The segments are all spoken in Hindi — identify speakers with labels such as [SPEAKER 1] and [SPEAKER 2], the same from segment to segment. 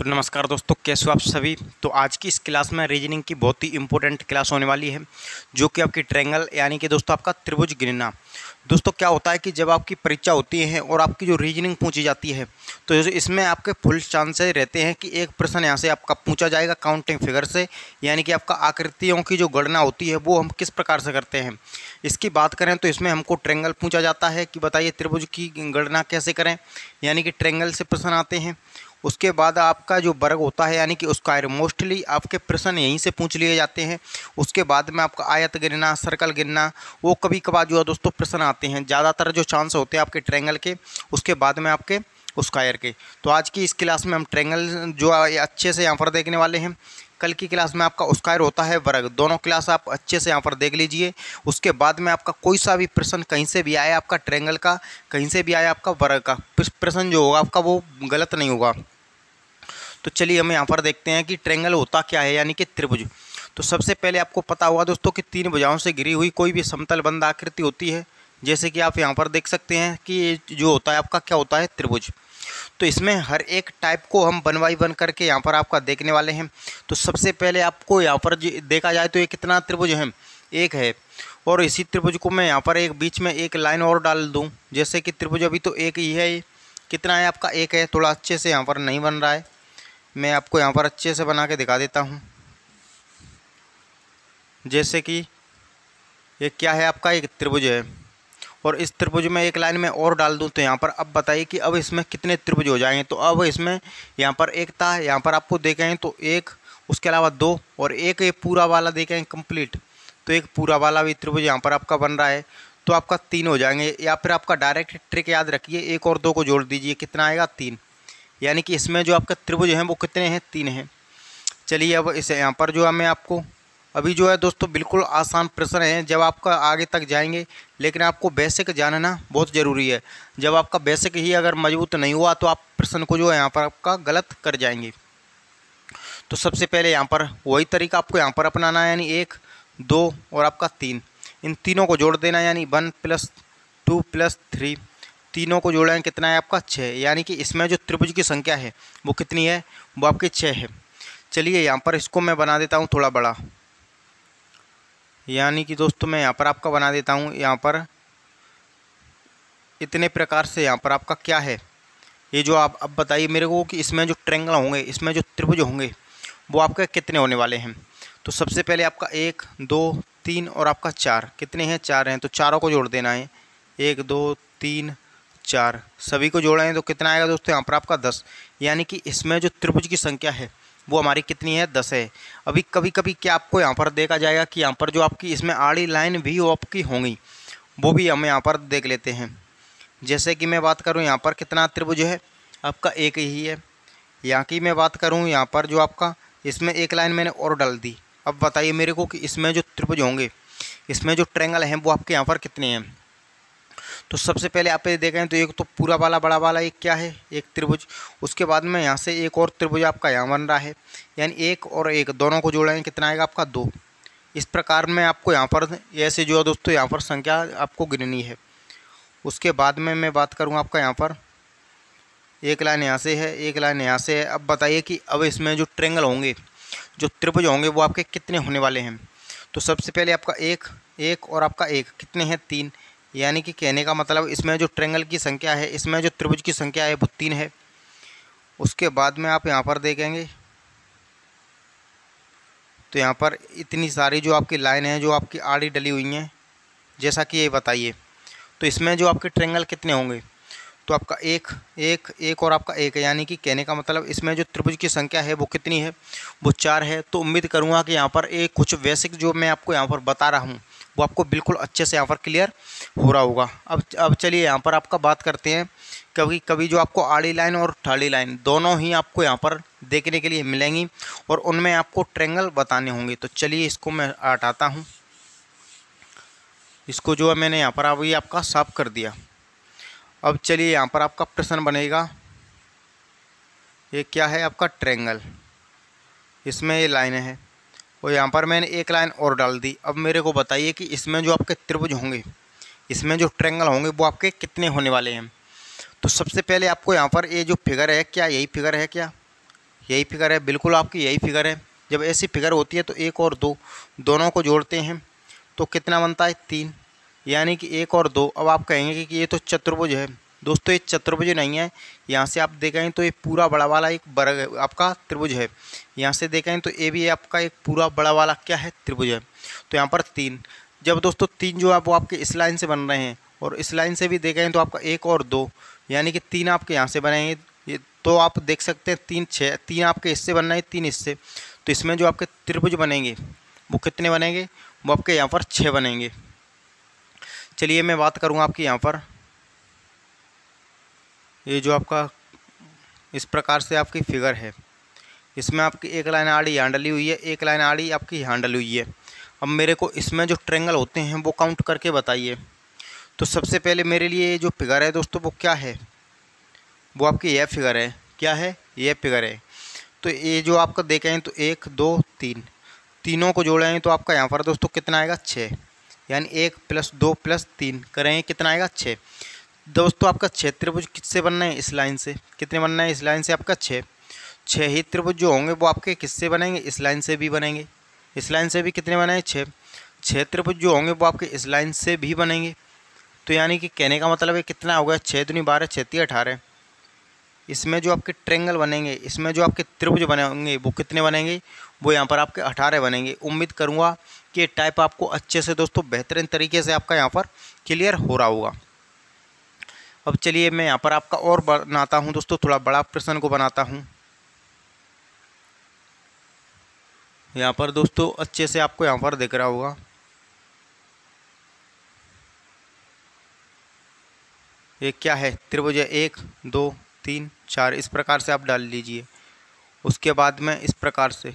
[SPEAKER 1] तो नमस्कार दोस्तों, कैसे हो आप सभी। तो आज की इस क्लास में रीजनिंग की बहुत ही इंपॉर्टेंट क्लास होने वाली है, जो कि आपकी ट्रायंगल यानी कि दोस्तों आपका त्रिभुज गिनना। दोस्तों क्या होता है कि जब आपकी परीक्षा होती है और आपकी जो रीजनिंग पूछी जाती है, तो इसमें आपके फुल चांसेस रहते हैं कि एक प्रश्न यहाँ से आपका पूछा जाएगा काउंटिंग फिगर से, यानी कि आपका आकृतियों की जो गणना होती है वो हम किस प्रकार से करते हैं। इसकी बात करें तो इसमें हमको ट्रायंगल पूछा जाता है कि बताइए त्रिभुज की गणना कैसे करें, यानी कि ट्रायंगल से प्रश्न आते हैं। उसके बाद आपका जो वर्ग होता है यानी कि स्क्वायर, मोस्टली आपके प्रश्न यहीं से पूछ लिए जाते हैं। उसके बाद में आपका आयत गिनना, सर्कल गिनना, वो कभी कभार जो है दोस्तों प्रश्न आते हैं। ज़्यादातर जो चांस होते हैं आपके ट्रायंगल के, उसके बाद में आपके स्क्वायर के। तो आज की इस क्लास में हम ट्रायंगल जो अच्छे से यहाँ पर देखने वाले हैं। कल की क्लास में आपका स्क्वायर होता है, वर्ग, दोनों क्लास आप अच्छे से यहाँ पर देख लीजिए। उसके बाद में आपका कोई सा भी प्रश्न कहीं से भी आया, आपका ट्रायंगल का, कहीं से भी आया आपका वर्ग का, प्रश्न जो होगा आपका वो गलत नहीं होगा। तो चलिए हम यहाँ पर देखते हैं कि ट्रायंगल होता क्या है, यानी कि त्रिभुज। तो सबसे पहले आपको पता होगा दोस्तों कि तीन भुजाओं से घिरी हुई कोई भी समतल बंद आकृति होती है, जैसे कि आप यहाँ पर देख सकते हैं कि ये जो होता है आपका क्या होता है, त्रिभुज। तो इसमें हर एक टाइप को हम वन बाई वन करके यहाँ पर आपका देखने वाले हैं। तो सबसे पहले आपको यहाँ पर देखा जाए तो ये कितना त्रिभुज है, एक है। और इसी त्रिभुज को मैं यहाँ पर एक बीच में एक लाइन और डाल दूँ, जैसे कि त्रिभुज अभी तो एक ही है, ये कितना है आपका, एक है। थोड़ा अच्छे से यहाँ पर नहीं बन रहा है, मैं आपको यहाँ पर अच्छे से बना के दिखा देता हूँ। जैसे कि ये क्या है आपका, एक त्रिभुज है, और इस त्रिभुज में एक लाइन में और डाल दूं तो यहाँ पर अब बताइए कि अब इसमें कितने त्रिभुज हो जाएंगे। तो अब इसमें यहाँ पर एक था, यहाँ पर आपको देखें तो एक, उसके अलावा दो, और एक ये पूरा वाला देखें कंप्लीट, तो एक पूरा वाला भी त्रिभुज यहाँ पर आपका बन रहा है। तो आपका तीन हो जाएंगे, या फिर आपका डायरेक्ट ट्रिक याद रखिए, एक और दो को जोड़ दीजिए, कितना आएगा, तीन। यानी कि इसमें जो आपका त्रिभुज हैं वो कितने हैं, तीन हैं। चलिए अब इसे यहाँ पर जो है मैं आपको अभी जो है दोस्तों बिल्कुल आसान प्रश्न है, जब आपका आगे तक जाएंगे, लेकिन आपको बेसिक जानना बहुत ज़रूरी है। जब आपका बेसिक ही अगर मजबूत नहीं हुआ तो आप प्रश्न को जो है यहाँ पर आपका गलत कर जाएंगे। तो सबसे पहले यहाँ पर वही तरीका आपको यहाँ पर अपनाना है, यानी एक, दो और आपका तीन, इन तीनों को जोड़ देना, यानी 1 + 2 + 3, तीनों को जोड़ें कितना है आपका, 6। यानी कि इसमें जो त्रिभुज की संख्या है वो कितनी है, वो आपकी 6 है। चलिए यहाँ पर इसको मैं बना देता हूँ थोड़ा बड़ा, यानी कि दोस्तों मैं यहाँ पर आपका बना देता हूँ, यहाँ पर इतने प्रकार से यहाँ पर आपका क्या है, ये जो आप अब बताइए मेरे को कि इसमें जो ट्रायंगल होंगे, इसमें जो त्रिभुज होंगे वो आपके कितने होने वाले हैं। तो सबसे पहले आपका 1, 2, 3 और आपका 4, कितने हैं, 4 हैं। तो चारों को जोड़ देना है, 1, 2, 3, 4, सभी को जोड़ें तो कितना आएगा दोस्तों, यहाँ पर आपका 10। यानी कि इसमें जो त्रिभुज की संख्या है वो हमारी कितनी है, 10 है। अभी कभी कभी क्या आपको यहाँ पर देखा जाएगा कि यहाँ पर जो आपकी इसमें आड़ी लाइन भी वो आपकी होंगी, वो भी हम यहाँ पर देख लेते हैं। जैसे कि मैं बात करूँ यहाँ पर कितना त्रिभुज है आपका, एक ही है। यहाँ की मैं बात करूँ यहाँ पर जो आपका इसमें एक लाइन मैंने और डाल दी। अब बताइए मेरे को कि इसमें जो त्रिभुज होंगे, इसमें जो ट्रायंगल हैं वो आपके यहाँ पर कितने हैं। तो सबसे पहले आप ये देखें तो एक तो पूरा वाला बड़ा वाला एक क्या है, एक त्रिभुज। उसके बाद में यहाँ से एक और त्रिभुज आपका यहाँ बन रहा है, यानी एक और एक दोनों को जोड़ेंगे कितना आएगा आपका, 2। इस प्रकार में आपको यहाँ पर ऐसे जो है दोस्तों यहाँ पर संख्या आपको गिननी है। उसके बाद में मैं बात करूँ आपका यहाँ पर एक लाइन यहाँ से है, एक लाइन यहाँ से है। अब बताइए कि अब इसमें जो ट्रायंगल होंगे, जो त्रिभुज होंगे वो आपके कितने होने वाले हैं। तो सबसे पहले आपका एक, एक और आपका एक, कितने हैं, 3। यानी कि कहने का मतलब इसमें जो ट्रायंगल की संख्या है, इसमें जो त्रिभुज की संख्या है वो 3 है। उसके बाद में आप यहाँ पर देखेंगे तो यहाँ पर इतनी सारी जो आपकी लाइन है जो आपकी आड़ी डली हुई हैं, जैसा कि ये बताइए। तो इसमें जो आपके ट्रायंगल कितने होंगे, तो आपका एक, एक, एक और आपका एक है। यानी कि कहने का मतलब इसमें जो त्रिभुज की संख्या है वो कितनी है, वो 4 है। तो उम्मीद करूँगा कि यहाँ पर एक कुछ बेसिक जो मैं आपको यहाँ पर बता रहा हूँ वो आपको बिल्कुल अच्छे से यहाँ पर क्लियर हो रहा होगा। अब चलिए यहाँ पर आपका बात करते हैं, कभी कभी जो आपको आड़ी लाइन और ठाड़ी लाइन दोनों ही आपको यहाँ पर देखने के लिए मिलेंगी, और उनमें आपको ट्रायंगल बताने होंगे। तो चलिए इसको मैं हटाता हूँ, इसको जो है मैंने यहाँ पर अभी आपका साफ कर दिया। अब चलिए यहाँ पर आपका प्रश्न बनेगा, ये क्या है आपका ट्रायंगल, इसमें ये लाइन है और यहाँ पर मैंने एक लाइन और डाल दी। अब मेरे को बताइए कि इसमें जो आपके त्रिभुज होंगे, इसमें जो ट्रायंगल होंगे वो आपके कितने होने वाले हैं। तो सबसे पहले आपको यहाँ पर ये जो फिगर है, क्या यही फिगर है क्या, यही फिगर है, बिल्कुल आपकी यही फिगर है। जब ऐसी फिगर होती है तो 1 और 2 दोनों को जोड़ते हैं तो कितना बनता है 3, यानी कि 1 और 2। अब आप कहेंगे कि ये तो चतुर्भुज है। दोस्तों ये चतुर्भुज नहीं है, यहाँ से आप देखें तो ये पूरा बड़ा वाला एक वर्ग आपका त्रिभुज है। यहाँ से देखें तो ये भी आपका एक पूरा बड़ा वाला क्या है, त्रिभुज है। तो यहाँ पर 3, जब दोस्तों 3 जो है वो आपके इस लाइन से बन रहे हैं और इस लाइन से भी देखें तो आपका 1 और 2 यानी कि 3 आपके यहाँ से बनेंगे। ये तो आप देख सकते हैं 3 6, 3 आपके इससे बन रहे हैं, 3 इससे। तो इसमें जो आपके त्रिभुज बनेंगे वो कितने बनेंगे, वो आपके यहाँ पर 6 बनेंगे। चलिए मैं बात करूँगा आपकी यहाँ पर, ये जो आपका इस प्रकार से आपकी फिगर है, इसमें आपकी एक लाइन आड़ी यहाँ डली हुई है, एक लाइन आड़ी आपकी यहाँ डली हुई है। अब मेरे को इसमें जो ट्रेंगल होते हैं वो काउंट करके बताइए। तो सबसे पहले मेरे लिए ये जो फिगर है दोस्तों वो क्या है, वो आपकी यह फिगर है। क्या है, यह फिगर है। तो ये जो आपका देखें तो 1 2 3 तीनों को जोड़ेंगे तो आपका यहाँ पर दोस्तों कितना आएगा 6, यानी 1 + 2 + 3 करेंगे कितना आएगा 6। दोस्तों आपका 6 त्रिभुज किससे बनना है, इस लाइन से। कितने बनना है, इस लाइन से आपका 6। 6 ही त्रिभुज जो होंगे वो आपके किससे बनेंगे, इस लाइन से भी बनेंगे। इस लाइन से भी कितने बनेंगे 6। 6 त्रिभुज जो होंगे वो आपके इस लाइन से भी बनेंगे। तो यानी कि कहने का मतलब है कितना हो गया, 6 दूनी 12, 6 तिया 18। इसमें जो आपके ट्रेंगल बनेंगे, इसमें जो आपके त्रिभुज बनेंगे वो कितने बनेंगे, वो यहाँ पर आपके 18 बनेंगे। उम्मीद करूँगा कि ये टाइप आपको अच्छे से दोस्तों बेहतरीन तरीके से आपका यहाँ पर क्लियर हो रहा होगा। अब चलिए मैं यहाँ पर आपका और बनाता हूँ दोस्तों, थोड़ा बड़ा प्रश्न को बनाता हूँ। यहाँ पर दोस्तों अच्छे से आपको यहाँ पर दिख रहा होगा, ये क्या है, त्रिभुज है 1 2 3 4, इस प्रकार से आप डाल लीजिए। उसके बाद में इस प्रकार से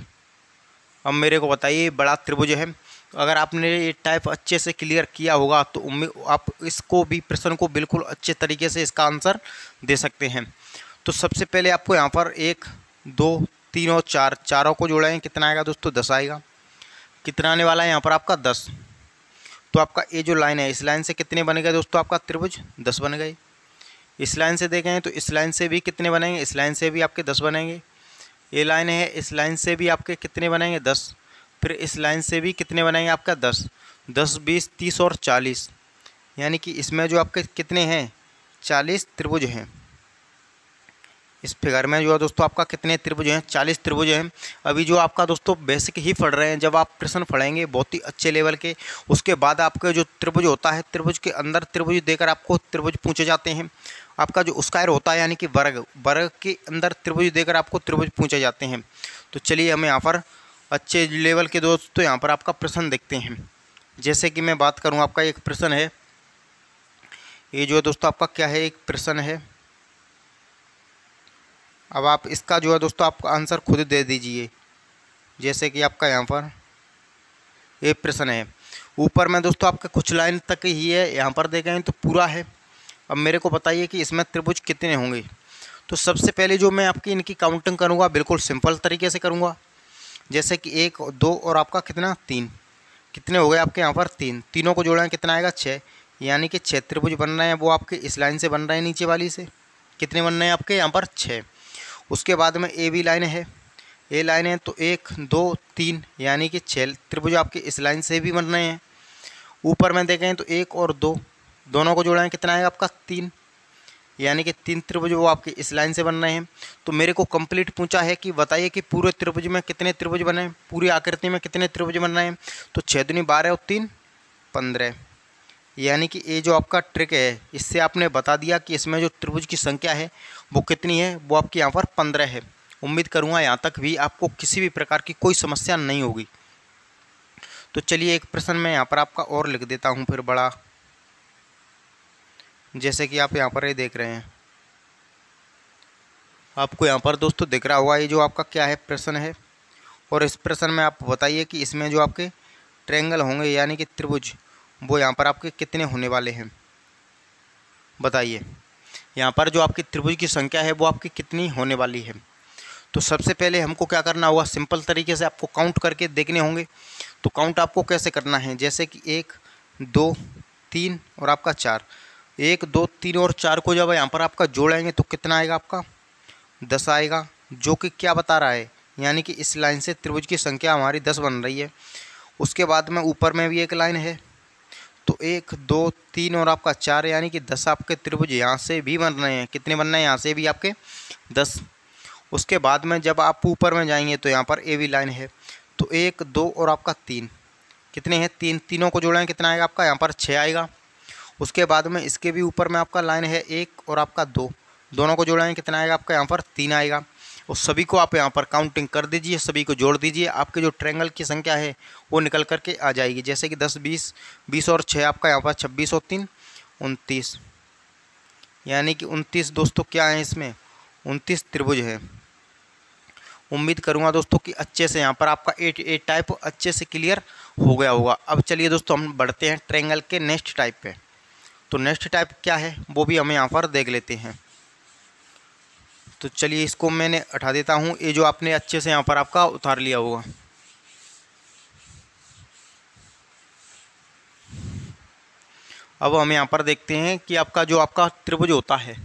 [SPEAKER 1] अब मेरे को बताइए बड़ा त्रिभुज है। अगर आपने ये टाइप अच्छे से क्लियर किया होगा तो उम्मीद आप इसको भी प्रश्न को बिल्कुल अच्छे तरीके से इसका आंसर दे सकते हैं। तो सबसे पहले आपको यहाँ पर 1 2 3 और 4 चारों को जोड़ेंगे कितना आएगा दोस्तों 10 आएगा। कितना आने वाला है यहाँ पर आपका 10। तो आपका ये जो लाइन है इस लाइन से कितने बन गए दोस्तों, आपका त्रिभुज 10 बन गए। इस लाइन से देखें तो इस लाइन से भी कितने बनेंगे, इस लाइन से भी आपके 10 बनेंगे। ये लाइन है, इस लाइन से भी आपके कितने बनेंगे 10। फिर इस लाइन से भी कितने बनेंगे आपका 10 10 20 30 और 40, यानी कि इसमें जो आपके कितने हैं 40 त्रिभुज हैं। इस फिगर में जो है दोस्तों आपका कितने त्रिभुज हैं, 40 त्रिभुज हैं। अभी जो आपका दोस्तों बेसिक ही पढ़ रहे हैं, जब आप प्रश्न पढ़ेंगे बहुत ही अच्छे लेवल के, उसके बाद आपका जो त्रिभुज होता है, त्रिभुज के अंदर त्रिभुज देकर आपको त्रिभुज पूछे जाते हैं। आपका जो स्क्वायर होता है यानी कि वर्ग, वर्ग के अंदर त्रिभुज देकर आपको त्रिभुज पूछे जाते हैं। तो चलिए हम यहाँ पर अच्छे लेवल के दोस्तों यहाँ पर आपका प्रश्न देखते हैं। जैसे कि मैं बात करूँ, आपका एक प्रश्न है, ये जो दोस्तों आपका क्या है, एक प्रश्न है। अब आप इसका जो है दोस्तों आपका आंसर खुद दे दीजिए। जैसे कि आपका यहाँ पर एक प्रश्न है, ऊपर में दोस्तों आपका कुछ लाइन तक ही है, यहाँ पर देखें तो पूरा है। अब मेरे को बताइए कि इसमें त्रिभुज कितने होंगे। तो सबसे पहले जो मैं आपकी इनकी काउंटिंग करूँगा बिल्कुल सिंपल तरीके से करूँगा। जैसे कि 1 2 और आपका कितना 3, कितने हो गए आपके यहाँ पर 3, तीनों को जोड़ें कितना आएगा 6, यानी कि 6 त्रिभुज बन रहे हैं। वो आपके इस लाइन से बन रहे हैं, नीचे वाली से कितने बन रहे हैं आपके यहाँ पर 6। उसके बाद में ए बी लाइन है, ए लाइन है तो 1 2 3 यानी कि 6 त्रिभुज आपके इस लाइन से भी बन रहे हैं। ऊपर में देखें तो 1 और 2 दोनों को जोड़ें कितना आएगा आपका 3, यानी कि 3 त्रिभुज वो आपके इस लाइन से बन रहे हैं। तो मेरे को कंप्लीट पूछा है कि बताइए कि पूरे त्रिभुज में कितने त्रिभुज बने, पूरी आकृति में कितने त्रिभुज बन रहे हैं। तो 6 दूनी 12 और 3 15, यानी कि ये जो आपका ट्रिक है इससे आपने बता दिया कि इसमें जो त्रिभुज की संख्या है वो कितनी है, वो आपकी यहाँ पर 15 है। उम्मीद करूँगा यहाँ तक भी आपको किसी भी प्रकार की कोई समस्या नहीं होगी। तो चलिए एक प्रश्न मैं यहाँ पर आपका और लिख देता हूँ फिर बड़ा, जैसे कि आप यहाँ पर ये देख रहे हैं, आपको यहाँ पर दोस्तों दिख रहा होगा ये जो आपका क्या है प्रश्न है। और इस प्रश्न में आप बताइए कि इसमें जो आपके ट्रायंगल होंगे यानी कि त्रिभुज, वो यहाँ पर आपके कितने होने वाले हैं, बताइए। यहाँ पर जो आपकी त्रिभुज की संख्या है वो आपकी कितनी होने वाली है। तो सबसे पहले हमको क्या करना होगा, सिंपल तरीके से आपको काउंट करके देखने होंगे। तो काउंट आपको कैसे करना है, जैसे कि 1 2 3 और आपका 4, 1 2 3 और 4 को जब यहाँ पर आपका जोड़ेंगे तो कितना आएगा आपका 10 आएगा। जो कि क्या बता रहा है, यानी कि इस लाइन से त्रिभुज की संख्या हमारी 10 बन रही है। उसके बाद में ऊपर में भी एक लाइन है, तो 1 2 3 और आपका 4, यानी कि 10 आपके त्रिभुज यहाँ से भी बन रहे हैं। कितने बन रहे हैं? यहाँ से भी आपके 10। उसके बाद में जब आप ऊपर में जाएंगे तो यहाँ पर ए भी लाइन है, तो 1 2 और आपका 3, कितने हैं? 3, तीनों को जोड़ेंगे कितना आएगा आपका? यहाँ पर 6 आएगा। उसके बाद में इसके भी ऊपर में आपका लाइन है 1 और आपका 2, दोनों को जोड़ेंगे कितना आएगा आपका? यहाँ पर 3 आएगा। और सभी को आप यहाँ पर काउंटिंग कर दीजिए, सभी को जोड़ दीजिए, आपके जो ट्रायंगल की संख्या है वो निकल करके आ जाएगी। जैसे कि 10 20, 20 और 6 आपका यहाँ पर 26 और 3 29, यानी कि 29 दोस्तों क्या है इसमें? 29 त्रिभुज है। उम्मीद करूँगा दोस्तों कि अच्छे से यहाँ पर आपका 8 टाइप अच्छे से क्लियर हो गया होगा। अब चलिए दोस्तों हम बढ़ते हैं ट्रायंगल के नेक्स्ट टाइप पे। तो नेक्स्ट टाइप क्या है वो भी हम यहाँ पर देख लेते हैं। तो चलिए इसको मैंने हटा देता हूँ, ये जो आपने अच्छे से यहाँ पर आपका उतार लिया होगा। अब हम यहाँ पर देखते हैं कि आपका जो आपका त्रिभुज होता है,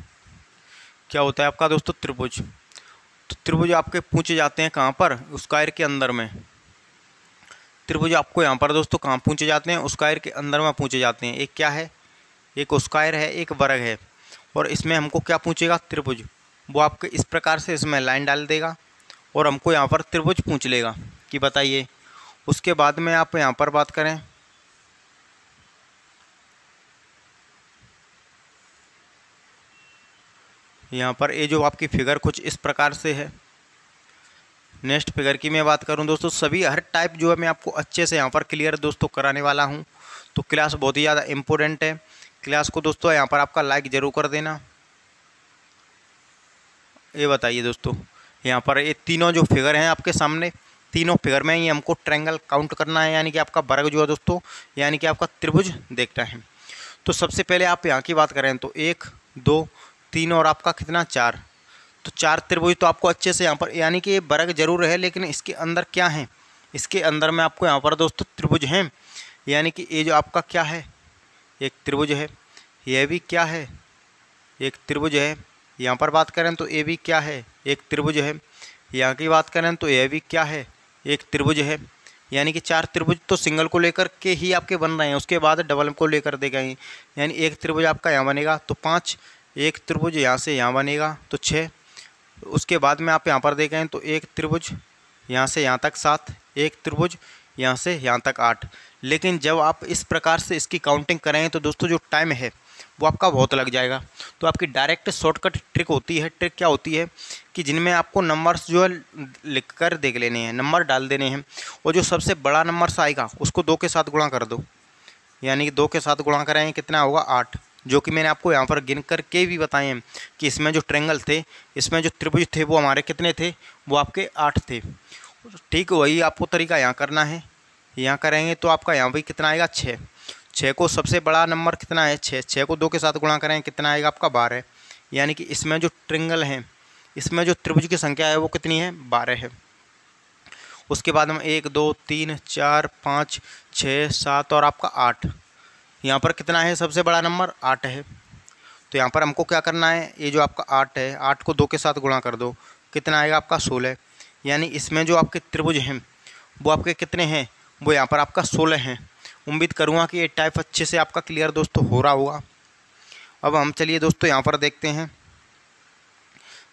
[SPEAKER 1] क्या होता है आपका दोस्तों? त्रिभुज। तो त्रिभुज आपके पूछे जाते हैं कहाँ पर? स्क्वायर के अंदर में। त्रिभुज आपको यहाँ पर दोस्तों कहाँ पूछे जाते हैं? स्क्वायर के अंदर में पूछे जाते हैं। एक क्या है? एक स्क्वायर है, एक वर्ग है, और इसमें हमको क्या पूछेगा? त्रिभुज। वो आपके इस प्रकार से इसमें लाइन डाल देगा और हमको यहाँ पर त्रिभुज पूछ लेगा कि बताइए। उसके बाद में आप यहाँ पर बात करें, यहाँ पर ये जो आपकी फिगर कुछ इस प्रकार से है। नेक्स्ट फिगर की मैं बात करूँ दोस्तों, सभी हर टाइप जो है मैं आपको अच्छे से यहाँ पर क्लियर दोस्तों कराने वाला हूँ। तो क्लास बहुत ही ज़्यादा इम्पोर्टेंट है। क्लास को दोस्तों यहाँ पर आपका लाइक ज़रूर कर देना। ये बताइए दोस्तों, यहाँ पर ये तीनों जो फिगर हैं आपके सामने, तीनों फिगर में ही हमको ट्रायंगल काउंट करना है, यानी कि आपका वर्ग जो है दोस्तों, यानी कि आपका त्रिभुज देखना है। तो सबसे पहले आप यहाँ की बात करें तो 1 2 3 और आपका कितना? 4। तो 4 त्रिभुज तो आपको अच्छे से यहाँ पर, यानी कि ये वर्ग जरूर है लेकिन इसके अंदर क्या है? इसके अंदर में आपको यहाँ पर दोस्तों त्रिभुज हैं, यानी कि ये जो आपका क्या है? एक त्रिभुज है। यह भी क्या है? एक त्रिभुज है। यहाँ पर बात करें तो ये भी क्या है? एक त्रिभुज है। यहाँ की बात करें तो यह भी क्या है? एक त्रिभुज है। यानी कि 4 त्रिभुज तो सिंगल को लेकर के ही आपके बन रहे हैं, उसके बाद डबल को लेकर दे गए, यानी एक त्रिभुज आपका यहाँ बनेगा तो 5, एक त्रिभुज यहाँ से यहाँ बनेगा तो 6। उसके बाद में आप यहाँ पर देखें तो एक त्रिभुज यहाँ से यहाँ तक 7, एक त्रिभुज यहाँ से यहाँ तक 8। लेकिन जब आप इस प्रकार से इसकी काउंटिंग करेंगे तो दोस्तों जो टाइम है वो आपका बहुत लग जाएगा। तो आपकी डायरेक्ट शॉर्टकट ट्रिक होती है। ट्रिक क्या होती है कि जिनमें आपको नंबर्स जो है लिख कर देख लेने हैं, नंबर डाल देने हैं, और जो सबसे बड़ा नंबर आएगा उसको 2 के साथ गुणा कर दो, यानी कि 2 के साथ गुणा करेंगे कितना होगा? 8, जो कि मैंने आपको यहाँ पर गिन करके भी बताए हैं कि इसमें जो ट्रायंगल थे, इसमें जो त्रिभुज थे वो हमारे कितने थे? वो आपके 8 थे। ठीक, वही आपको तरीका यहाँ करना है। यहाँ करेंगे तो आपका यहाँ भी कितना आएगा? 6। 6 को सबसे बड़ा नंबर कितना है? 6। 6 को 2 के साथ गुणा करेंगे कितना आएगा आपका? 12। यानी कि इसमें जो ट्रायंगल हैं, इसमें जो त्रिभुज की संख्या है वो कितनी है? 12 है। उसके बाद में 1 2 3 4 5 6 7 और आपका 8। यहाँ पर कितना है? सबसे बड़ा नंबर 8 है। तो यहाँ पर हमको क्या करना है? ये जो आपका 8 है, 8 को 2 के साथ गुणा कर दो, कितना आएगा आपका? 16। यानी इसमें जो आपके त्रिभुज हैं वो आपके कितने हैं? वो यहाँ पर आपका 16 हैं। उम्मीद करूँगा कि ये टाइप अच्छे से आपका क्लियर दोस्तों हो रहा होगा। अब हम चलिए दोस्तों यहाँ पर देखते हैं,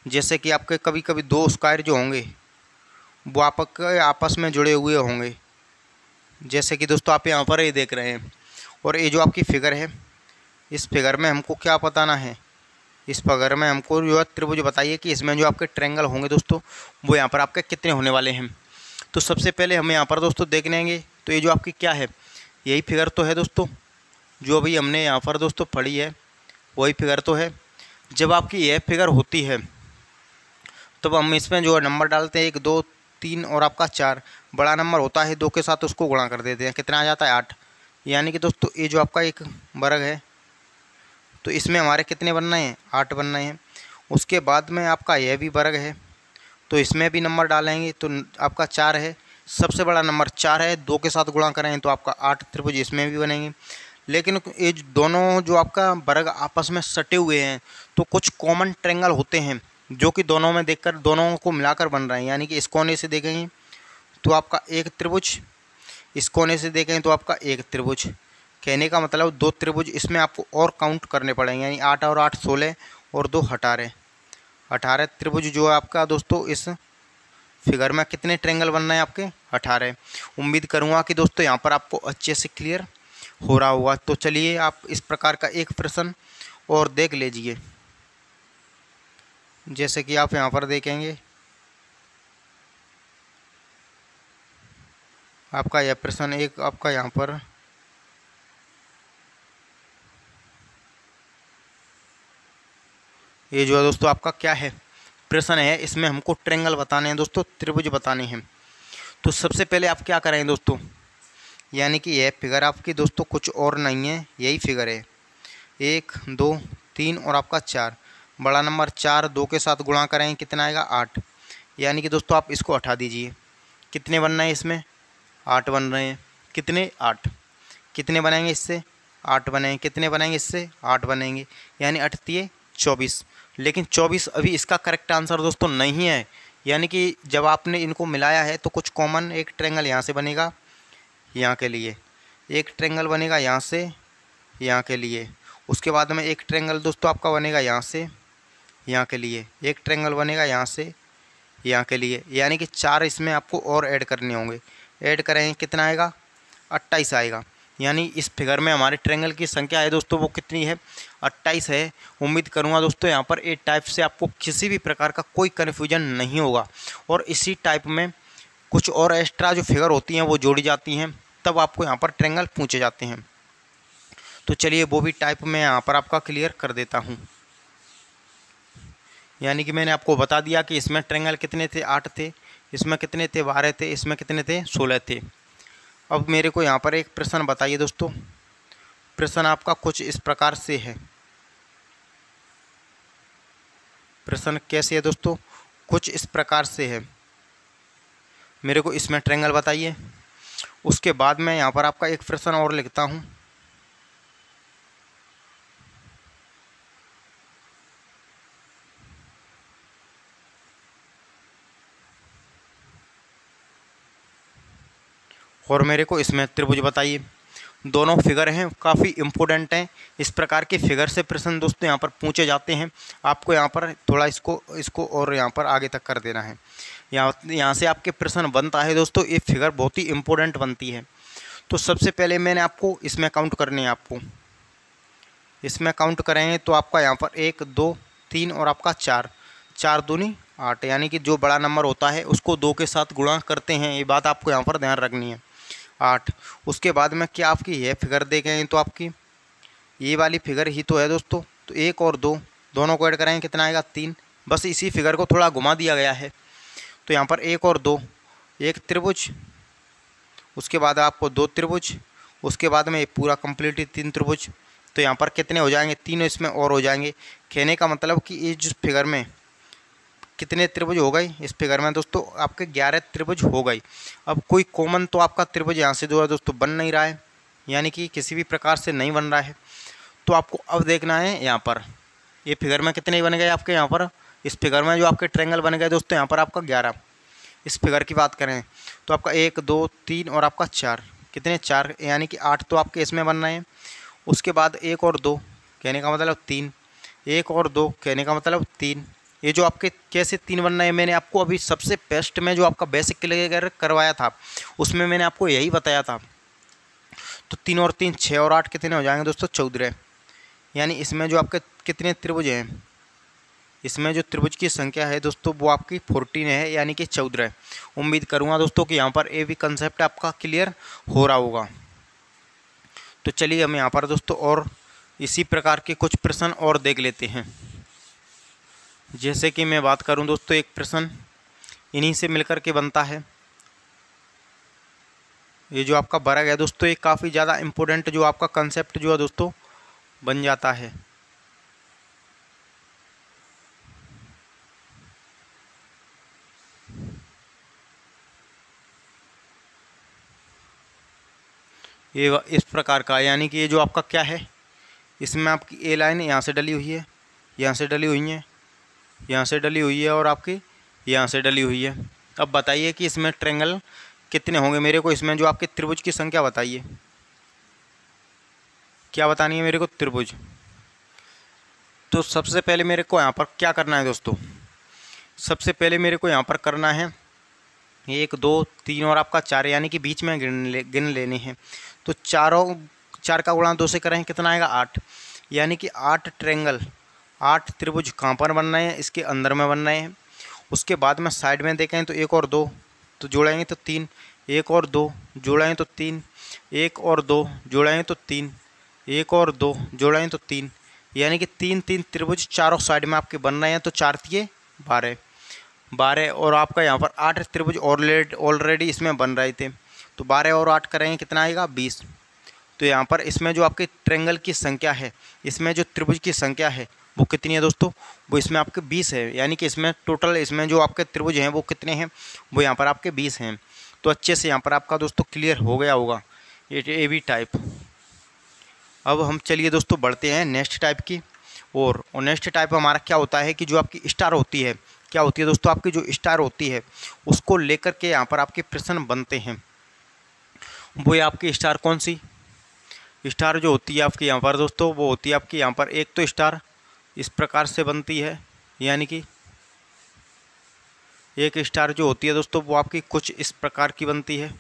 [SPEAKER 1] जैसे कि आपके कभी कभी 2 स्क्वायर जो होंगे वो आपके आपस में जुड़े हुए होंगे, जैसे कि दोस्तों आप यहाँ पर ये देख रहे हैं। और ये जो आपकी फिगर है, इस फिगर में हमको क्या बताना है? इस फिगर में हमको जो है त्रिभुज बताइए कि इसमें जो आपके ट्रायंगल होंगे दोस्तों वो यहाँ पर आपके कितने होने वाले हैं। तो सबसे पहले हम यहाँ पर दोस्तों देख लेंगे, तो ये जो आपकी क्या है? यही फिगर तो है दोस्तों जो अभी हमने यहाँ पर दोस्तों पढ़ी है, वही फिगर तो है। जब आपकी यह फिगर होती है तब हम इसमें जो है नंबर डालते हैं 1 2 3 और आपका 4। बड़ा नंबर होता है 2 के साथ उसको गुणा कर देते हैं, कितना आ जाता है? 8। यानी कि दोस्तों ये जो आपका एक वर्ग है तो इसमें हमारे कितने बनना है? 8 बनना है। उसके बाद में आपका यह भी वर्ग है तो इसमें भी नंबर डालेंगे तो आपका 4 है। सबसे बड़ा नंबर 4 है, 2 के साथ गुणा करेंगे तो आपका 8 त्रिभुज इसमें भी बनेंगे। लेकिन ये दोनों जो आपका वर्ग आपस में सटे हुए हैं तो कुछ कॉमन ट्रायंगल होते हैं जो कि दोनों में देखकर दोनों को मिलाकर बन रहे हैं। यानी कि इस कोने से देखेंगे तो आपका एक त्रिभुज, इस कोने से देखेंगे तो आपका एक त्रिभुज। कहने का मतलब 2 त्रिभुज इसमें आपको और काउंट करने पड़ेंगे, यानी 8 और 8 16 और 2 18, 18 त्रिभुज जो है आपका दोस्तों इस फिगर में। कितने ट्रायंगल बन रहे हैं आपके? 18। उम्मीद करूँगा कि दोस्तों यहाँ पर आपको अच्छे से क्लियर हो रहा होगा। तो चलिए आप इस प्रकार का एक प्रश्न और देख लीजिए। जैसे कि आप यहाँ पर देखेंगे, आपका यह प्रश्न एक आपका यहाँ पर ये जो है दोस्तों आपका क्या है प्रश्न है, इसमें हमको ट्रायंगल बताने हैं दोस्तों, त्रिभुज बताने हैं। तो सबसे पहले आप क्या करेंगे दोस्तों, यानी कि यह फिगर आपकी दोस्तों कुछ और नहीं है, यही फिगर है 1 2 3 और आपका 4। बड़ा नंबर 4 2 के साथ गुणा करेंगे कितना आएगा? 8। यानी कि दोस्तों आप इसको हटा दीजिए। कितने बन रहे हैं इसमें? 8 बन रहे हैं। कितने? 8। कितने बनेंगे इससे? 8 बनेंगे। कितने बनेंगे इससे? 8 बनेंगे। यानी 8 तिये 24। लेकिन 24 अभी इसका करेक्ट आंसर दोस्तों नहीं है। यानी कि जब आपने इनको मिलाया है तो कुछ कॉमन एक ट्रायंगल यहाँ से बनेगा, यहाँ के लिए एक ट्रायंगल बनेगा, यहाँ से यहाँ के लिए। उसके बाद में एक ट्रायंगल दोस्तों आपका बनेगा यहाँ से यहाँ के लिए, एक ट्रायंगल बनेगा यहाँ से यहाँ के लिए। यानी कि 4 इसमें आपको और ऐड करने होंगे। ऐड करेंगे कितना आएगा? 28 आएगा। यानी इस फिगर में हमारे ट्रायंगल की संख्या है दोस्तों, वो कितनी है? 28 है। उम्मीद करूंगा दोस्तों यहाँ पर ए टाइप से आपको किसी भी प्रकार का कोई कन्फ्यूजन नहीं होगा। और इसी टाइप में कुछ और एक्स्ट्रा जो फिगर होती हैं वो जोड़ी जाती हैं, तब आपको यहाँ पर ट्रायंगल पूछे जाते हैं। तो चलिए वो भी टाइप में यहाँ पर आपका क्लियर कर देता हूँ। यानी कि मैंने आपको बता दिया कि इसमें ट्रायंगल कितने थे? 8 थे। इसमें कितने थे? 12 थे। इसमें कितने थे? 16 थे। अब मेरे को यहाँ पर एक प्रश्न बताइए दोस्तों। प्रश्न आपका कुछ इस प्रकार से है। प्रश्न कैसे है दोस्तों? कुछ इस प्रकार से है। मेरे को इसमें ट्रायंगल बताइए। उसके बाद मैं यहाँ पर आपका एक प्रश्न और लिखता हूँ। और मेरे को इसमें त्रिभुज बताइए। दोनों फिगर हैं, काफ़ी इम्पोर्टेंट हैं। इस प्रकार के फिगर से प्रश्न दोस्तों यहाँ पर पूछे जाते हैं। आपको यहाँ पर थोड़ा इसको और यहाँ पर आगे तक कर देना है। यहाँ से आपके प्रश्न बनता है दोस्तों। ये फिगर बहुत ही इम्पोर्टेंट बनती है। तो सबसे पहले मैंने आपको इसमें काउंट करने हैं। आपको इसमें काउंट करेंगे तो आपका यहाँ पर 1 2 3 और आपका 4, 4 दूनी 8। यानी कि जो बड़ा नंबर होता है उसको 2 के साथ गुणा करते हैं, ये बात आपको यहाँ पर ध्यान रखनी है। 8। उसके बाद में क्या आपकी यह फिगर देखेंगे तो आपकी ये वाली फिगर ही तो है दोस्तों। तो 1 और 2 दोनों को ऐड करेंगे कितना आएगा? 3। बस इसी फिगर को थोड़ा घुमा दिया गया है। तो यहाँ पर 1 और 2 एक त्रिभुज, उसके बाद आपको 2 त्रिभुज, उसके बाद में पूरा कंप्लीट 3 त्रिभुज। तो यहाँ पर कितने हो जाएंगे? 3 इसमें और हो जाएंगे। कहने का मतलब कि इस फिगर में कितने त्रिभुज हो गए? इस फिगर में दोस्तों आपके 11 त्रिभुज हो गई। अब कोई कॉमन तो आपका त्रिभुज यहाँ से जो है दोस्तों बन नहीं रहा है, यानी कि किसी भी प्रकार से नहीं बन रहा है। तो आपको अब देखना है यहाँ पर ये फिगर में कितने बन गए आपके। यहाँ पर इस फिगर में जो आपके ट्रायंगल बन गए दोस्तों यहाँ पर आपका 11। इस फिगर की बात करें तो आपका 1 2 3 और आपका 4, कितने? 4। यानी कि 8 तो आपके इसमें बन रहे हैं। उसके बाद 1 और 2 कहने का मतलब 3, 1 और 2 कहने का मतलब 3। ये जो आपके कैसे 3 बन रहे हैं, मैंने आपको अभी सबसे बेस्ट में जो आपका बेसिक क्लियर करवाया था उसमें मैंने आपको यही बताया था। तो 3 और 3 6 और 8 कितने हो जाएंगे दोस्तों? 14। यानी इसमें जो आपके कितने त्रिभुज हैं, इसमें जो त्रिभुज की संख्या है दोस्तों वो आपकी 14 है, यानी कि 14। उम्मीद करूँगा दोस्तों कि यहाँ पर ये भी कंसेप्ट आपका क्लियर हो रहा होगा। तो चलिए हम यहाँ पर दोस्तों और इसी प्रकार के कुछ प्रश्न और देख लेते हैं। जैसे कि मैं बात करूं दोस्तों, एक प्रश्न इन्हीं से मिलकर के बनता है। ये जो आपका वर्ग है दोस्तों, ये काफ़ी ज़्यादा इम्पोर्टेंट जो आपका कंसेप्ट जो है दोस्तों बन जाता है। ये इस प्रकार का, यानी कि ये जो आपका क्या है, इसमें आपकी ए लाइन यहाँ से डली हुई है, यहाँ से डली हुई है, यहाँ से डली हुई है और आपकी यहाँ से डली हुई है। अब बताइए कि इसमें ट्रायंगल कितने होंगे। मेरे को इसमें जो आपके त्रिभुज की संख्या बताइए, क्या बतानी है मेरे को, त्रिभुज। तो सबसे पहले मेरे को यहाँ पर क्या करना है दोस्तों, सबसे पहले मेरे को यहाँ पर करना है 1 2 3 और आपका 4, यानी कि बीच में गिन लेने हैं। तो 4 का गुणा 2 से करें कितना आएगा 8, यानी कि 8 ट्रायंगल 8 त्रिभुज कहाँ पर बन रहे हैं, इसके अंदर में बन रहे हैं। उसके बाद में साइड में देखें तो 1 और 2 तो जोड़ेंगे तो 3, 1 और 2 जोड़ेंगे तो 3, 1 और 2 जोड़ेंगे तो 3, 1 और 2 जोड़ेंगे तो 3, यानी कि 3 त्रिभुज चारों साइड में आपके बन रहे हैं। तो 4 तिये 12 और आपका यहाँ पर 8 त्रिभुज ऑलरेडी इसमें बन रहे थे। तो 12 और 8 करेंगे कितना आएगा 20। तो यहाँ पर इसमें जो आपके ट्रायंगल की संख्या है, इसमें जो त्रिभुज की संख्या है वो कितनी है दोस्तों, वो इसमें आपके 20 है। यानी कि इसमें टोटल इसमें जो आपके त्रिभुज हैं वो कितने हैं, वो यहाँ पर आपके 20 हैं। तो अच्छे से यहाँ पर आपका दोस्तों क्लियर हो गया होगा ये बी टाइप। अब हम चलिए दोस्तों बढ़ते हैं नेक्स्ट टाइप की और नेक्स्ट टाइप हमारा क्या होता है कि जो आपकी स्टार होती है, क्या होती है दोस्तों, आपकी जो स्टार होती है उसको लेकर के यहाँ पर आपके प्रश्न बनते हैं। वो ये आपकी स्टार कौन सी स्टार जो होती है आपकी यहाँ पर दोस्तों, वो होती है आपकी यहाँ पर एक तो स्टार इस प्रकार से बनती है, यानी कि एक स्टार जो होती है दोस्तों वो आपकी कुछ इस प्रकार की बनती है,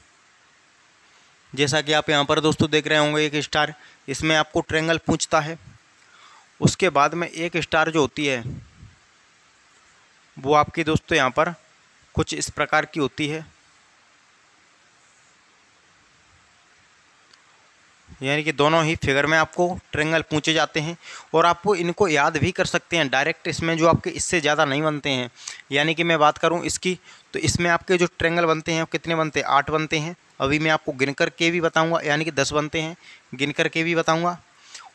[SPEAKER 1] जैसा कि आप यहाँ पर दोस्तों देख रहे होंगे। एक स्टार इसमें आपको ट्रायंगल पूछता है। उसके बाद में एक स्टार जो होती है वो आपकी दोस्तों यहाँ पर कुछ इस प्रकार की होती है, यानी कि दोनों ही फिगर में आपको ट्रायंगल पूछे जाते हैं और आपको इनको याद भी कर सकते हैं डायरेक्ट। इसमें जो आपके इससे ज़्यादा नहीं बनते हैं, यानी कि मैं बात करूं इसकी, तो इसमें आपके जो ट्रायंगल बनते हैं वो कितने बनते हैं, 8 बनते हैं। अभी मैं आपको गिन कर के भी बताऊंगा, यानी कि 10 बनते हैं, गिन कर के भी बताऊँगा।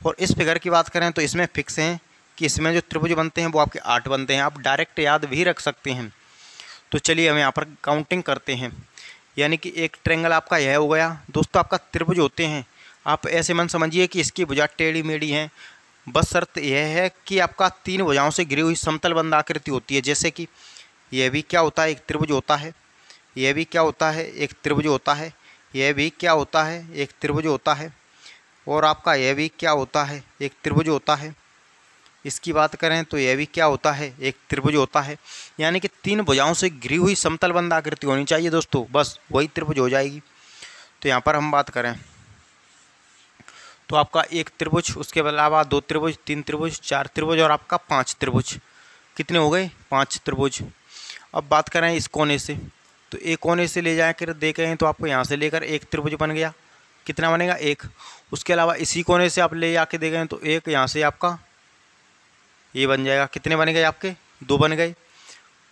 [SPEAKER 1] और इस फिगर की बात करें तो इसमें फिक्स हैं कि इसमें जो त्रिभुज बनते हैं वो आपके 8 बनते हैं, आप डायरेक्ट याद भी रख सकते हैं। तो चलिए हम यहाँ पर काउंटिंग करते हैं, यानी कि एक ट्रायंगल आपका यह हो गया दोस्तों। आपका त्रिभुज होते हैं, आप ऐसे मन समझिए कि इसकी भुजा टेढ़ी मेढ़ी हैं, बस शर्त यह है कि आपका 3 भुजाओं से घिरी हुई समतल बंद आकृति होती है। जैसे कि यह भी क्या होता है, एक त्रिभुज होता है, यह भी क्या होता है, एक त्रिभुज होता है, यह भी क्या होता है, एक त्रिभुज होता है, और आपका यह भी क्या होता है, एक त्रिभुज होता है। इसकी बात करें तो यह भी क्या होता है, एक त्रिभुज होता है। यानी कि 3 भुजाओं से घिरी हुई समतल बंद आकृति होनी चाहिए दोस्तों, बस वही त्रिभुज हो जाएगी। तो यहाँ पर हम बात करें तो आपका एक त्रिभुज, उसके अलावा 2 त्रिभुज, 3 त्रिभुज, 4 त्रिभुज और आपका 5 त्रिभुज। कितने हो गए, 5 त्रिभुज। अब बात करें इस कोने से, तो एक कोने से ले जाकर देखें तो आपको यहाँ से लेकर एक त्रिभुज बन गया, कितना बनेगा 1। उसके अलावा इसी कोने से आप ले जाके देखें तो एक यहाँ से आपका ये बन जाएगा, कितने बन गए आपके 2 बन गए।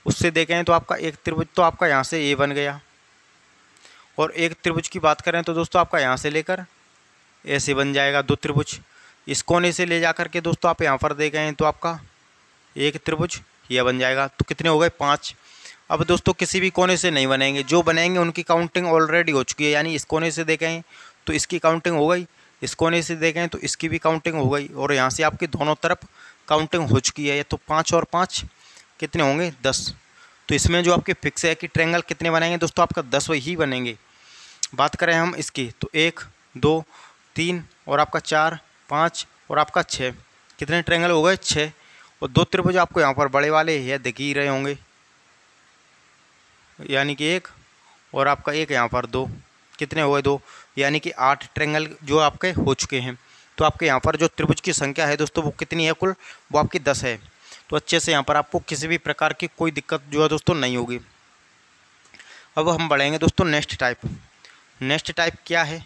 [SPEAKER 1] उससे देखें तो आपका एक त्रिभुज तो आपका यहाँ से ये बन गया। और एक त्रिभुज की बात करें तो दोस्तों आपका यहाँ से लेकर ऐसे बन जाएगा 2 त्रिभुज। इस कोने से ले जाकर के दोस्तों आप यहाँ पर देखें तो आपका एक त्रिभुज यह बन जाएगा। तो कितने हो गए 5। अब दोस्तों किसी भी कोने से नहीं बनेंगे, जो बनेंगे उनकी काउंटिंग ऑलरेडी हो चुकी है। यानी इस कोने से देखें तो इसकी काउंटिंग हो गई, इस कोने से देखें तो इसकी भी काउंटिंग हो गई, और यहाँ से आपकी दोनों तरफ काउंटिंग हो चुकी है। तो 5 और 5 कितने होंगे 10। तो इसमें जो आपके फिक्स है कि ट्रायंगल कितने बनेंगे दोस्तों, आपका 10 ही बनेंगे। बात करें हम इसकी तो 1 2 3 और आपका 4 5 और आपका 6, कितने ट्रायंगल हो गए 6। और 2 त्रिभुज आपको यहाँ पर बड़े वाले यह दिख ही रहे होंगे, यानी कि 1 और आपका 1 यहाँ पर 2, कितने हो गए 2, यानी कि 8 ट्रायंगल जो आपके हो चुके हैं। तो आपके यहाँ पर जो त्रिभुज की संख्या है दोस्तों वो कितनी है कुल, वो आपकी 10 है। तो अच्छे से यहाँ पर आपको किसी भी प्रकार की कोई दिक्कत जो है दोस्तों नहीं होगी। अब हम बढ़ेंगे दोस्तों नेक्स्ट टाइप। नेक्स्ट टाइप क्या है,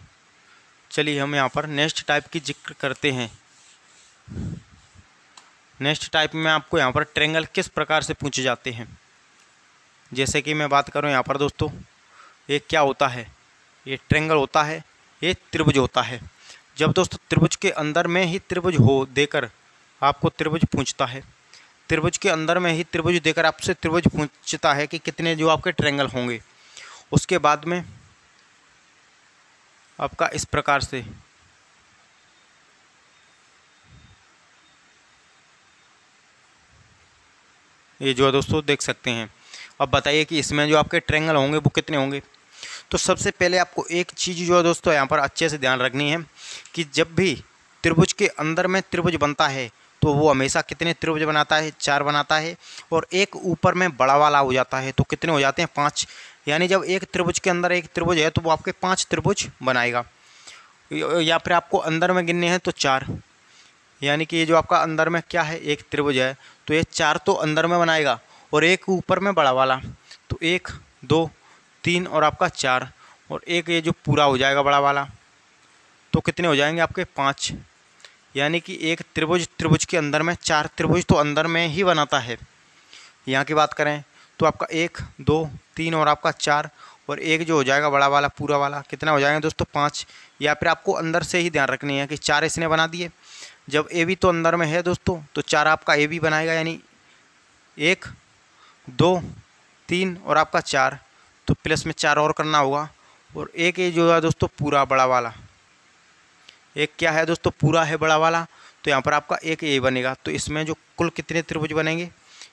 [SPEAKER 1] चलिए हम यहाँ पर नेक्स्ट टाइप की जिक्र करते हैं। नेक्स्ट टाइप में आपको यहाँ पर ट्रायंगल किस प्रकार से पूछे जाते हैं। जैसे कि मैं बात करूँ यहाँ पर दोस्तों, ये क्या होता है, ये ट्रायंगल होता है, ये त्रिभुज होता है। जब दोस्तों त्रिभुज के अंदर में ही त्रिभुज हो देकर आपको त्रिभुज पूछता है, त्रिभुज के अंदर में ही त्रिभुज देकर आपसे त्रिभुज पूछता है कि कितने जो आपके ट्रायंगल होंगे। उसके बाद में आपका इस प्रकार से ये जो है दोस्तों देख सकते हैं। अब बताइए कि इसमें जो आपके ट्रायंगल होंगे वो कितने होंगे। तो सबसे पहले आपको एक चीज़ जो है दोस्तों यहाँ पर अच्छे से ध्यान रखनी है कि जब भी त्रिभुज के अंदर में त्रिभुज बनता है तो वो हमेशा कितने त्रिभुज बनाता है, 4 बनाता है। और एक ऊपर में बड़ा वाला हो जाता है तो कितने हो जाते हैं, 5। यानी जब एक त्रिभुज के अंदर एक त्रिभुज है तो वो आपके 5 त्रिभुज बनाएगा। या फिर आपको अंदर में गिनने हैं तो 4। यानी कि ये जो आपका अंदर में क्या है, एक त्रिभुज है तो ये 4 तो अंदर में बनाएगा और एक ऊपर में बड़ा वाला। तो 1 2 3 और आपका 4 और एक ये जो पूरा हो जाएगा बड़ा वाला, तो कितने हो जाएंगे आपके 5। यानी कि एक त्रिभुज के अंदर में 4 त्रिभुज तो अंदर में ही बनाता है। यहाँ की बात करें तो आपका 1 2 3 और आपका 4 और एक जो हो जाएगा बड़ा वाला पूरा वाला, कितना हो जाएगा दोस्तों, 5। या फिर आपको अंदर से ही ध्यान रखनी है कि 4 इसने बना दिए। जब ए बी तो अंदर में है दोस्तों तो 4 आपका ए बी बनाएगा, यानी 1 2 3 और आपका 4, तो प्लस में 4 और करना होगा। और एक ये जो है दोस्तों पूरा बड़ा वाला, एक क्या है दोस्तों, पूरा है बड़ा वाला, तो यहाँ पर आपका एक ए बनेगा। तो इसमें जो कुल कितने त्रिभुज बनेंगे,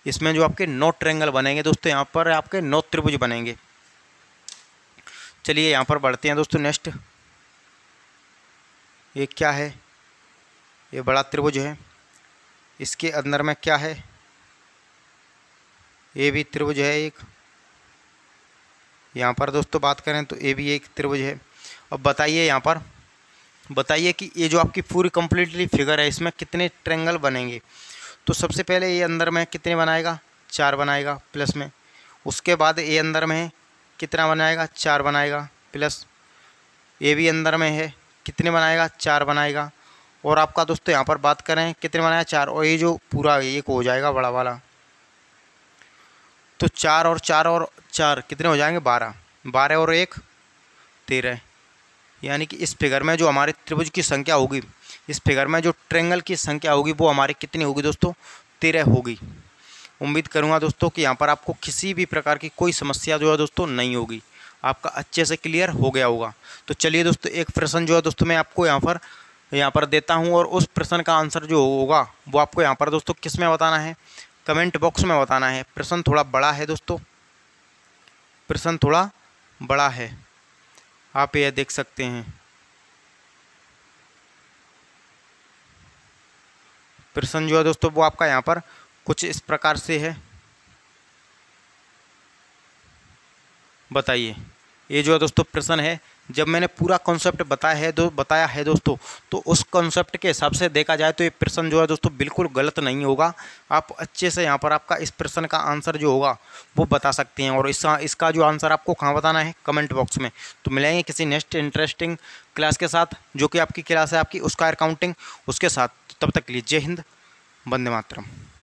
[SPEAKER 1] इसमें जो आपके 9 ट्रायंगल बनेंगे दोस्तों, यहाँ पर आपके 9 त्रिभुज बनेंगे। चलिए यहाँ पर बढ़ते हैं दोस्तों नेक्स्ट। ये क्या है, ये बड़ा त्रिभुज है, इसके अंदर में क्या है, ये भी त्रिभुज है एक। यहाँ पर दोस्तों बात करें तो ये भी एक त्रिभुज है। अब बताइए यहाँ पर, बताइए कि ये जो आपकी पूरी कंप्लीटली फिगर है इसमें कितने ट्रायंगल बनेंगे। तो सबसे पहले ये अंदर में कितने बनाएगा, 4 बनाएगा प्लस में। उसके बाद ये अंदर में है, कितना बनाएगा, 4 बनाएगा प्लस। ये भी अंदर में है, कितने बनाएगा, 4 बनाएगा। और आपका दोस्तों यहाँ पर बात करें कितने बनाया, 4। और ये जो पूरा एक हो जाएगा बड़ा वाला, तो 4 और 4 और 4 कितने हो जाएंगे, 12। 12 और 1 13। यानी कि इस फिगर में जो हमारे त्रिभुज की संख्या होगी, इस फिगर में जो ट्रायंगल की संख्या होगी वो हमारी कितनी होगी दोस्तों, 13 होगी। उम्मीद करूंगा दोस्तों कि यहाँ पर आपको किसी भी प्रकार की कोई समस्या जो है दोस्तों नहीं होगी, आपका अच्छे से क्लियर हो गया होगा। तो चलिए दोस्तों एक प्रश्न जो है दोस्तों मैं आपको यहाँ पर देता हूँ और उस प्रश्न का आंसर जो होगा वो आपको यहाँ पर दोस्तों किस में बताना है, कमेंट बॉक्स में बताना है। प्रश्न थोड़ा बड़ा है दोस्तों, प्रश्न थोड़ा बड़ा है, आप यह देख सकते हैं। प्रश्न जो है दोस्तों वो आपका यहाँ पर कुछ इस प्रकार से है। बताइए, ये जो है दोस्तों प्रश्न है, जब मैंने पूरा कॉन्सेप्ट बताया है दोस्तों, तो उस कॉन्सेप्ट के हिसाब से देखा जाए तो ये प्रश्न जो है दोस्तों बिल्कुल गलत नहीं होगा। आप अच्छे से यहाँ पर आपका इस प्रश्न का आंसर जो होगा वो बता सकते हैं। और इसका जो आंसर आपको कहाँ बताना है, कमेंट बॉक्स में। तो मिलेंगे किसी नेक्स्ट इंटरेस्टिंग क्लास के साथ, जो कि आपकी क्लास है आपकी स्क्वायर काउंटिंग, उसके साथ। तब तक के लिए जय हिंद, वंदे मातरम।